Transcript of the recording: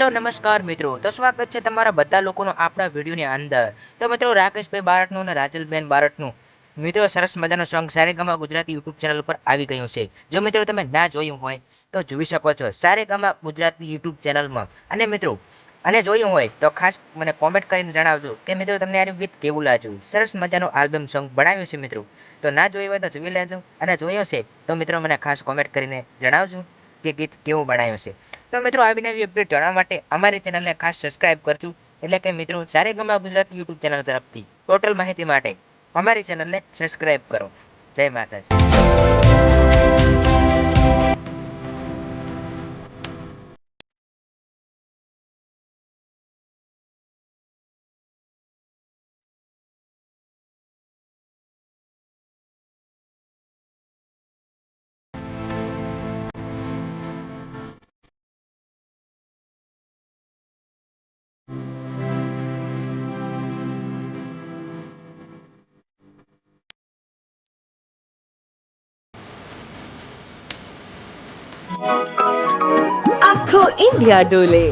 Hello નમસ્કાર મિત્રો, તો સ્વાગત છે તમારા બધા લોકોનો આપણા વિડીયોની અંદર. તો મિત્રો રાકેશભાઈ બારટનું અને રાજલબેન બારટનું મિત્રો સરસ મજાનો song Saregama Gujarati YouTube channel ઉપર આવી ગયું છે. જો મિત્રો તમે ના જોયું હોય તો જોઈ શકો છો સારેગામા ગુજરાતી યુટ્યુબ ચેનલમાં. અને મિત્રો અને જોયું હોય તો ખાસ મને કોમેન્ટ કરીને જણાવજો કે મિત્રો તમને આ ગીત કેવું લાગ્યું. સરસ મજાનું આલ્બમ સોંગ બનાવ્યું છે મિત્રો. તો ના જોયું હોય તો જોઈ લેજો, અને જોયો છે તો મિત્રો મને ખાસ કોમેન્ટ કરીને જણાવજો કે ગીત કેવું બનાવ્યું છે. તો મિત્રો આવી નવી અપડેટ જાણવા માટે અમારી ચેનલને ખાસ સબસ્ક્રાઇબ કરજો. એટલે કે મિત્રો સારેગામા ગુજરાતી યુટ્યુબ ચેનલ તરફથી ટોટલ માહિતી માટે અમારી ચેનલને સબસ્ક્રાઇબ કરો. જય માતાજી. આખો ઇન્ડિયા ડોલે